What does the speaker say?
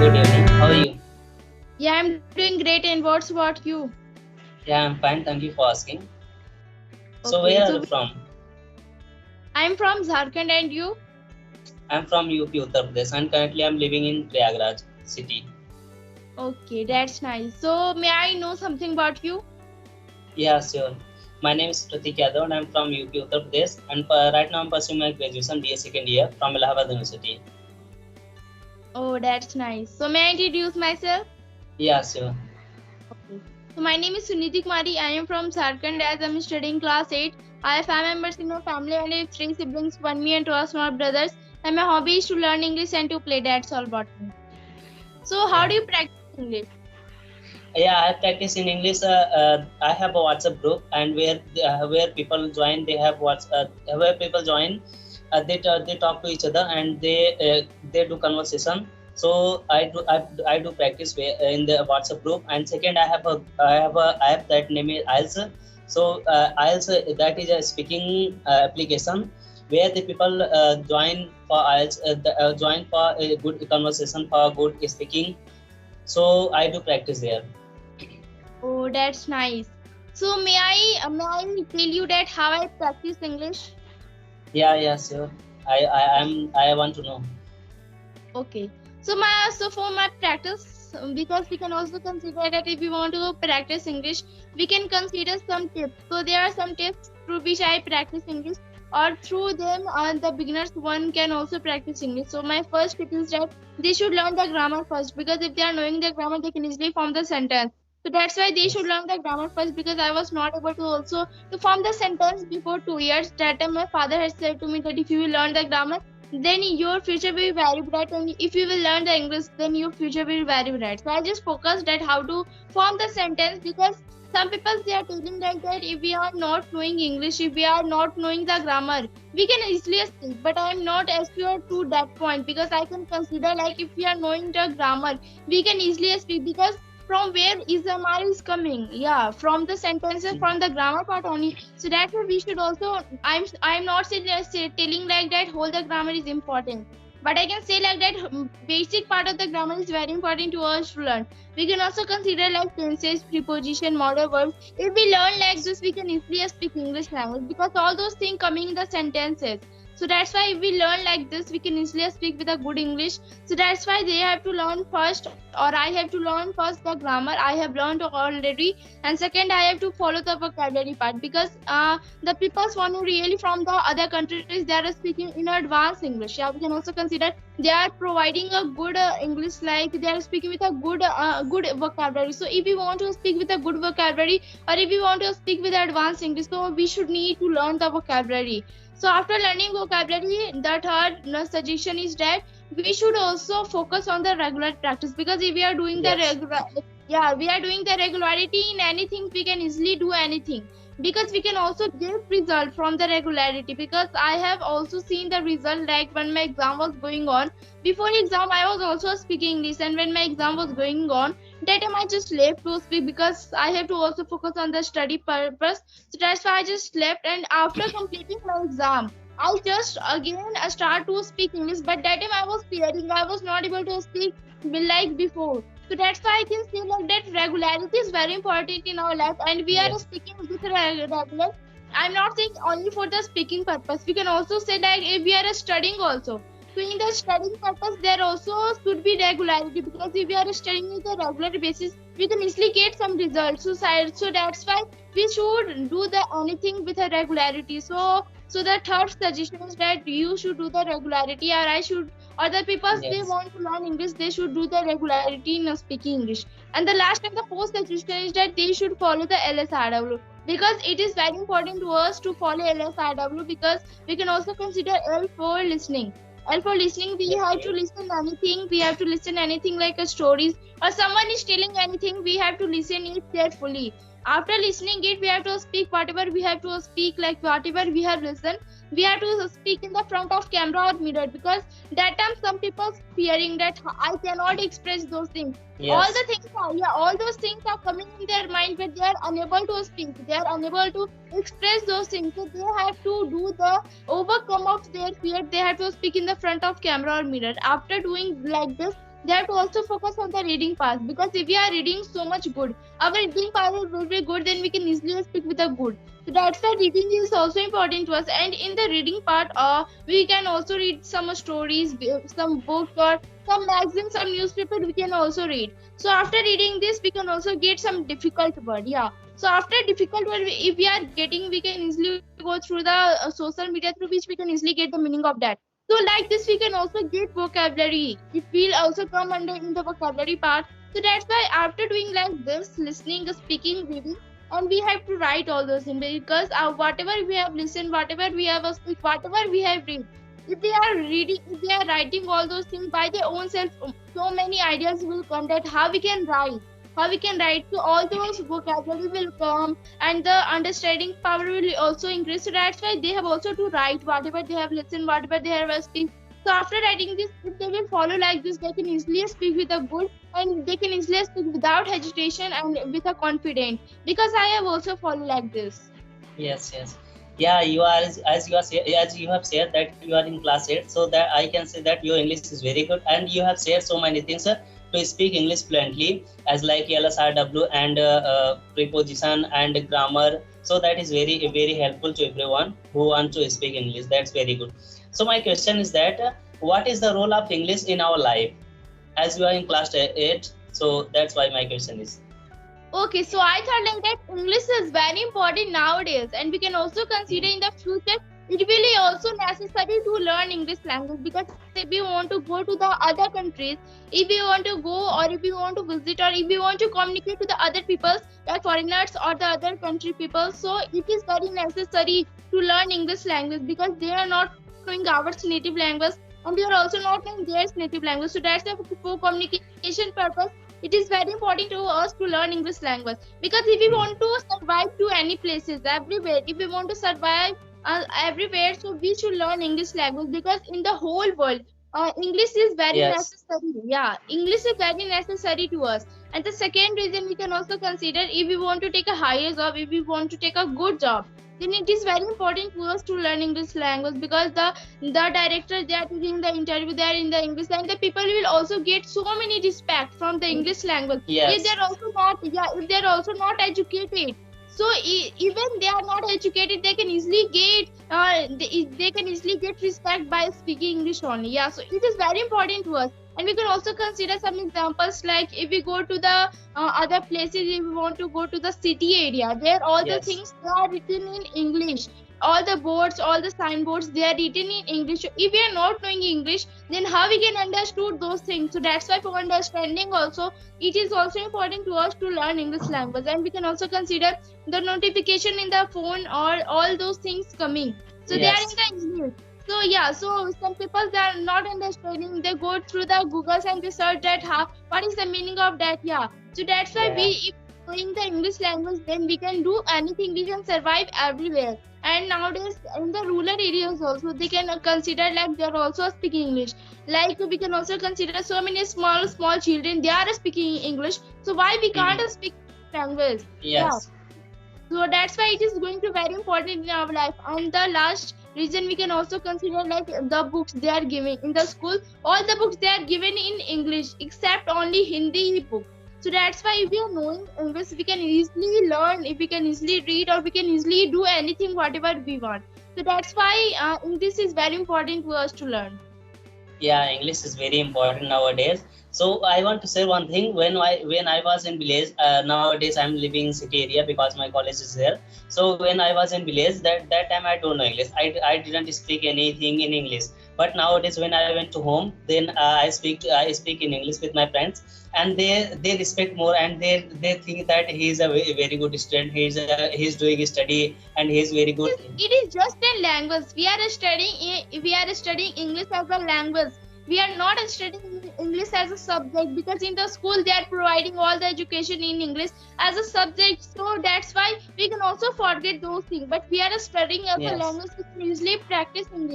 good evening. How are you? Yeah, I'm doing great. And what's about you? Yeah, I'm fine. Thank you for asking. So, Okay, where are so you from? I'm from Jharkhand, and you? I'm from UP, Uttar Pradesh, and currently I'm living in Prayagraj city. Okay, that's nice. So, may I know something about you? Yeah, sure. My name is Pratik Yadav, and I'm from UP, Uttar Pradesh, and right now I'm pursuing my graduation BA second year from Allahabad University. Oh, that's nice. So, may I introduce myself? Yeah, sure. Okay. So, my name is Suniti Kumari. I am from Jharkhand as I'm studying class 8. I have 5 members in my family and I have 3 siblings, one me and 2 small brothers. And my hobby is to learn English and to play. That's all about me. So, how Yeah. do you practice English? Yeah, I practice in English. I have a WhatsApp group, and where people join, they have where people join, they talk to each other and they do conversation. So I do practice in the WhatsApp group. And second, I have a app that name is IELTS. So IELTS, that is a speaking application where the people join for IELTS, join for a good conversation, for good speaking. So I do practice there. Oh, that's nice. So, may I tell you that how I practice English? Yeah, yeah, sure. I want to know. Okay. So for my practice, because we can also consider that if we want to practice English, we can consider some tips. So there are some tips through which I practice English, or through them, the beginners one can also practice English. So my first tip is that they should learn the grammar first, because if they are knowing the grammar, they can easily form the sentence. So that's why they should Yes. learn the grammar first, because I was not able to also to form the sentence before 2 years. That time my father had said to me that if you will learn the grammar, then your future will be very bright, and if you will learn the English, then your future will be very bright. So I just focused at how to form the sentence, because some people they are telling like that if we are not knowing English, if we are not knowing the grammar, we can easily speak. But I am not as sure to that point, because I can consider like if we are knowing the grammar, we can easily speak, because from where is the MR is coming, yeah, from the sentences, from the grammar part only. So that's why we should also, I'm not telling like that whole the grammar is important, but I can say like that basic part of the grammar is very important to us to learn. We can also consider like tenses, preposition, modal verbs. If we learn like this, we can easily speak English language, because all those things coming in the sentences. So that's why if we learn like this, we can easily speak with a good English. So that's why they have to learn first, or I have to learn first the grammar. I have learned already, and second, I have to follow the vocabulary part, because the people want to really from the other countries, they are speaking in advanced English. Yeah, we can also consider they are providing a good English, like they are speaking with a good vocabulary. So if we want to speak with a good vocabulary, or if we want to speak with advanced English, so we should need to learn the vocabulary. So after learning vocabulary, the third suggestion is that we should also focus on the regular practice, because if we are doing the Yes. regular, yeah, we are doing the regularity in anything, we can easily do anything, because we can also get result from the regularity. Because I have also seen the result, like when my exam was going on, before exam I was also speaking English, and when my exam was going on, that time I just left to speak, because I have to also focus on the study purpose. So that's why I just left, and after completing my exam, I just again start to speak English, but that time I was fearing, I was not able to speak like before. So that's why I can say like that regularity is very important in our life, and we are Yes. speaking with regular. I'm not saying only for the speaking purpose. We can also say like if we are studying also. So in the studying purpose, there also should be regularity, because if we are studying with a regular basis, we can easily get some results. So that's why we should do the anything with a regularity. So the third suggestion is that you should do the regularity, or I should, other people they Yes. want to learn English, they should do the regularity in speaking English. And the last and the fourth suggestion is that they should follow the LSRW, because it is very important to us to follow LSRW, because we can also consider L for listening. L for listening, we have to Okay. listen anything. We have to listen anything like a stories, or someone is telling anything. We have to listen it carefully. After listening it, we have to speak whatever we have to speak, like whatever we have listened. We have to speak in the front of camera or mirror, because that time some people fearing that I cannot express those things. All Yes. the things are, yeah, all those things are coming in their mind, but they are unable to speak, they are unable to express those things. So they have to do the overcome of their fear, they have to speak in the front of camera or mirror. After doing like this, they have to also focus on the reading part, because if we are reading so much good, our reading power will be good, then we can easily speak with a good. So that's why reading is also important to us. And in the reading part, we can also read some stories, some books, or some magazines, some newspaper we can also read. So after reading this, we can also get some difficult word. Yeah. So after difficult word, if we are getting, we can easily go through the social media, through which we can easily get the meaning of that. So like this, we can also get vocabulary. It will also come under in the vocabulary part. So that's why after doing like this, listening, speaking, reading, and we have to write all those things, because whatever we have listened, whatever we have whatever we have read, if they are reading, if they are writing all those things by their own self, so many ideas will come that how we can write, how we can write. So all those vocabulary will come, and the understanding power will also increase. So that's why they have also to write whatever they have listened, whatever they have speak. So after writing this, if they will follow like this, they can easily speak with a good, and they can easily speak without hesitation and with a confidence, because I have also followed like this. Yes, yes. Yeah, you are, as you are as you have said that you are in class 8, so that I can say that your English is very good, and you have said so many things to speak English fluently, as like LSRW and preposition and grammar. So that is very helpful to everyone who want to speak English. That's very good. So my question is that what is the role of English in our life? As you are in class 8, so that's why my question is. Okay, so I thought like that English is very important nowadays, and we can also consider in the future it will be also necessary to learn English language, because if we want to go to the other countries, if we want to go, or if we want to visit, or if we want to communicate to the other peoples, like foreigners or the other country people, so it is very necessary to learn English language, because they are not knowing our native language, and we are also not knowing their native language. So that's why for communication purpose, it is very important to us to learn English language, because if we want to survive to any places, everywhere, if we want to survive everywhere, so we should learn English language, because in the whole world, English is very Yes. necessary. Yeah, English is very necessary to us. And the second reason we can also consider, if we want to take a higher job, if we want to take a good job, then it is very important for us to learn English language, because the director they are taking the interview, they are in the English, and the people will also get so many respect from the English language. Yes. If they are also not, yeah, if they are also not educated, so even they are not educated, they can easily get they can easily get respect by speaking English only. Yeah, so it is very important to us. And we can also consider some examples, like if we go to the other places, if we want to go to the city area, there all the Yes. things they are written in English, all the boards, all the signboards, they are written in English. So if we are not knowing English, then how we can understand those things? So that's why for understanding also, it is also important to us to learn English language. And we can also consider the notification in the phone, or all those things coming, so they are Yes. in the English. So yeah, so some people they are not understanding, they go through the Googles and they search that how, what is the meaning of that. Yeah, so that's why Yeah. we, if knowing the English language, then we can do anything, we can survive everywhere. And nowadays in the rural areas also, they can consider like they are also speaking English. Like we can also consider so many small children, they are speaking English, so why we can't speak language? Yes. So that's why it is going to be very important in our life. And the last reason we can also consider, like the books they are giving in the school, all the books they are given in English except only Hindi book. So that's why if we are knowing English, we can easily learn, if we can easily read, or we can easily do anything whatever we want. So that's why English is very important for us to learn. Yeah, English is very important nowadays. So I want to say one thing. When I was in village, nowadays I'm living in city area because my college is there. So when I was in village, that time I don't know English. I didn't speak anything in English. But nowadays when I went to home, then I speak in English with my friends, and they respect more, and they think that he is a very good student. He's doing study, and he is very good. It is just a language. We are studying English as a language. We are not studying English as a subject, because in the school they are providing all the education in English as a subject. So that's why we can also forget those things. But we are studying as a Yes. language, we can usually practice English.